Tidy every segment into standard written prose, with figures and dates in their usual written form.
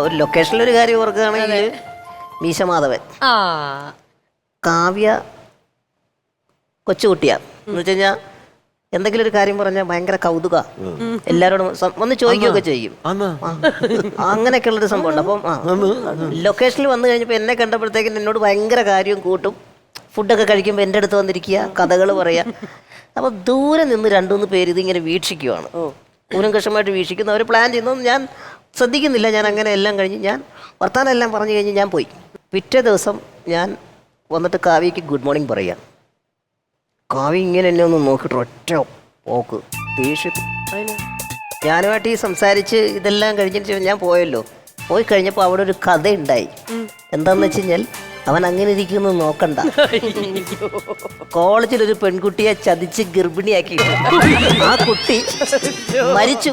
ഒരു ലൊക്കേഷനിൽ ഒരു കാര്യം ഓർക്കുകയാണെങ്കിൽ മീശമാധവൻ കാവ്യ കൊച്ചുകുട്ടിയാ എന്ന് വെച്ച് കഴിഞ്ഞാൽ എന്തെങ്കിലും ഒരു കാര്യം പറഞ്ഞാൽ ഭയങ്കര കൗതുക എല്ലാരോടും വന്ന് ചോദിക്കുകയൊക്കെ ചെയ്യും. അങ്ങനെയൊക്കെ ഉള്ളൊരു സംഭവം ഉണ്ട്. അപ്പം ലൊക്കേഷനിൽ വന്നു കഴിഞ്ഞപ്പോൾ എന്നെ കണ്ടപ്പോഴത്തേക്കും എന്നോട് ഭയങ്കര കാര്യവും കൂട്ടും. ഫുഡൊക്കെ കഴിക്കുമ്പോൾ എൻ്റെ അടുത്ത് വന്നിരിക്കുക, കഥകൾ പറയാം. അപ്പോൾ ദൂരെ നിന്ന് 2-3 പേര് ഇതിങ്ങനെ വീക്ഷിക്കുവാണ്, കൂലങ്കഷമായിട്ട് വീക്ഷിക്കുന്നു. അവർ പ്ലാൻ ചെയ്യുന്നതൊന്നും ഞാൻ ശ്രദ്ധിക്കുന്നില്ല. ഞാൻ അങ്ങനെ എല്ലാം കഴിഞ്ഞ് ഞാൻ വർത്താനം എല്ലാം പറഞ്ഞു കഴിഞ്ഞ് ഞാൻ പോയി. പിറ്റേ ദിവസം ഞാൻ വന്നിട്ട് കാവ്യക്ക് ഗുഡ് മോർണിംഗ് പറയാം. കാവ്യ ഇങ്ങനെ എന്നെ ഒന്ന് നോക്കിയിട്ട് ഒറ്റ പോക്ക് ദേഷ്യത്തിൽ. ഞാനുമായിട്ട് ഈ സംസാരിച്ച് ഇതെല്ലാം കഴിഞ്ഞിട്ട് ഞാൻ പോയല്ലോ. പോയി കഴിഞ്ഞപ്പോൾ അവിടെ ഒരു കഥ ഉണ്ടായി. എന്താന്ന് വെച്ച് കഴിഞ്ഞാൽ അവൻ അങ്ങനെ ഇരിക്കുന്നു നോക്കണ്ട, കോളേജിലൊരു പെൺകുട്ടിയെ ചതിച്ച് ഗർഭിണിയാക്കി. ആ കുട്ടി മരിച്ചു,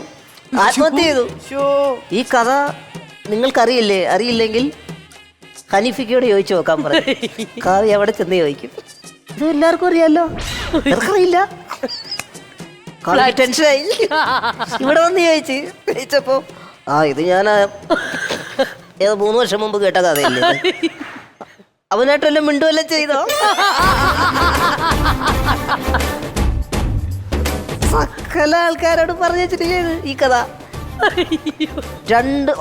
ആത്മഹത്യ ചെയ്തു. ഈ കഥ നിങ്ങൾക്കറിയില്ലേ? അറിയില്ലെങ്കിൽ ഹനീഫിക്കയോട് ചോദിച്ചു നോക്കാൻ പറഞ്ഞു. കാവ്യ അവിടെ ചെന്ന് ചോദിക്കും, ഇത് എല്ലാവർക്കും അറിയാലോ, നിനക്കറിയില്ല? ടെൻഷനായി. ഇവിടെ വന്ന് ചോദിച്ചപ്പോ ഇത് ഞാൻ 3 വർഷം മുമ്പ് കേട്ട കഥയില്ലേ, അവനായിട്ടെല്ലാം മിണ്ടുവെല്ലാം ചെയ്തോ? സകല ആൾക്കാരോട് പറഞ്ഞു വെച്ചിട്ട് ഈ കഥ.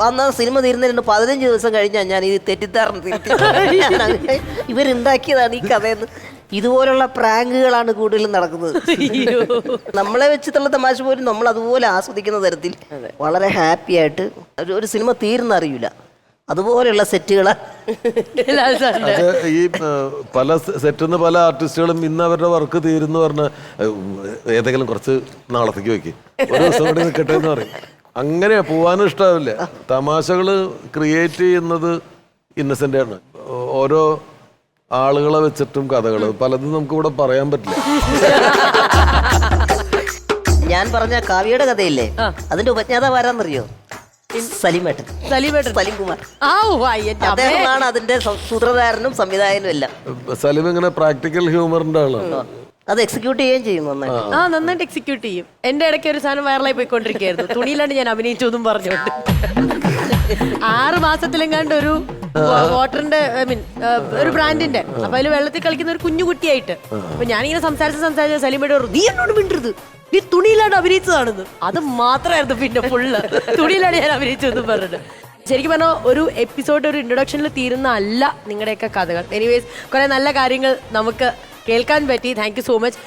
അന്ന് സിനിമ തീരുന്നതിന് 15 ദിവസം കഴിഞ്ഞാൽ ഞാൻ ഇത് തെറ്റിദ്ധാരണ ഇവരുണ്ടാക്കിയതാണ് ഈ കഥയെന്ന്. ഇതുപോലുള്ള പ്രാങ്കുകളാണ് കൂടുതലും നടക്കുന്നത്. നമ്മളെ വെച്ചിട്ടുള്ള തമാശ പോലും നമ്മൾ അതുപോലെ ആസ്വദിക്കുന്ന തരത്തിൽ വളരെ ഹാപ്പി ആയിട്ട് ഒരു സിനിമ തീരുന്ന അറിയില്ല, അതുപോലെയുള്ള സെറ്റുകളാണ്. ഈ പല സെറ്റിന്ന് പല ആർട്ടിസ്റ്റുകളും ഇന്ന് അവരുടെ വർക്ക് തീരുന്നു പറഞ്ഞ ഏതെങ്കിലും കുറച്ച് നാളത്തേക്ക് വെക്കും, ഒരു ദിവസം കൂടി നിൽക്കട്ടെ എന്ന് പറയും. അങ്ങനെ പോവാനും ഇഷ്ടാവില്ല. തമാശകള് ക്രിയേറ്റ് ചെയ്യുന്നത് ഇന്നസെന്റ് ആണ്. ഓരോ ആളുകളെ വെച്ചിട്ടും കഥകള് പലതും നമുക്ക് ഇവിടെ പറയാൻ പറ്റില്ല. ഞാൻ പറഞ്ഞ കാവ്യയുടെ കഥയില്ലേ, അതിന്റെ ഉപജ്ഞാതാവ് ആരാന്നറിയോ? സലീമേട്ടൻ, സലീം കുമാർ. അദ്ദേഹമാണ് അതിന്റെ സൂത്രധാരനും സംവിധായകനും എല്ലാം. സലീം ഇങ്ങനെ പ്രാക്ടിക്കൽ ഹ്യൂമറിന്റെ ആളാണ്. അത് എക്സിക്യൂട്ട് ചെയ്യുകയും ചെയ്യും നന്നായിട്ട്. നന്നായിട്ട് എക്സിക്യൂട്ട് ചെയ്യും. എന്റെ ഇടയ്ക്ക് ഒരു സാധനം വൈറലായി പോയിക്കൊണ്ടിരിക്കുകയായിരുന്നു. തുണിയിലാണ് ഞാൻ അഭിനയിച്ചു എന്നും പറഞ്ഞോണ്ട് 6 മാസത്തിലെങ്ങാണ്ട് ഒരു വാട്ടറിന്റെ ഒരു ബ്രാൻഡിന്റെ, അപ്പൊ അതിൽ വെള്ളത്തിൽ കളിക്കുന്ന ഒരു കുഞ്ഞു കുട്ടിയായിട്ട്. അപ്പൊ ഞാനിങ്ങനെ സംസാരിച്ച സലീമയുടെ നീ എന്നോട് മിണ്ടരുത്, നീ തുണിയിലാണ് അഭിനയിച്ചതാണെന്ന്. അത് മാത്രമായിരുന്നു പിന്നെ ഫുള്ള് തുണിയിലാണ് ഞാൻ അഭിനയിച്ചതെന്ന് പറഞ്ഞിട്ട്. ശരിക്കും പറഞ്ഞാൽ ഒരു എപ്പിസോഡ് ഒരു ഇൻട്രൊഡക്ഷനിൽ തീരുന്ന അല്ല നിങ്ങളുടെയൊക്കെ കഥകൾ. എനിവേസ് കുറെ നല്ല കാര്യങ്ങൾ നമുക്ക് കേൾക്കാൻ പറ്റി. Thank you so much.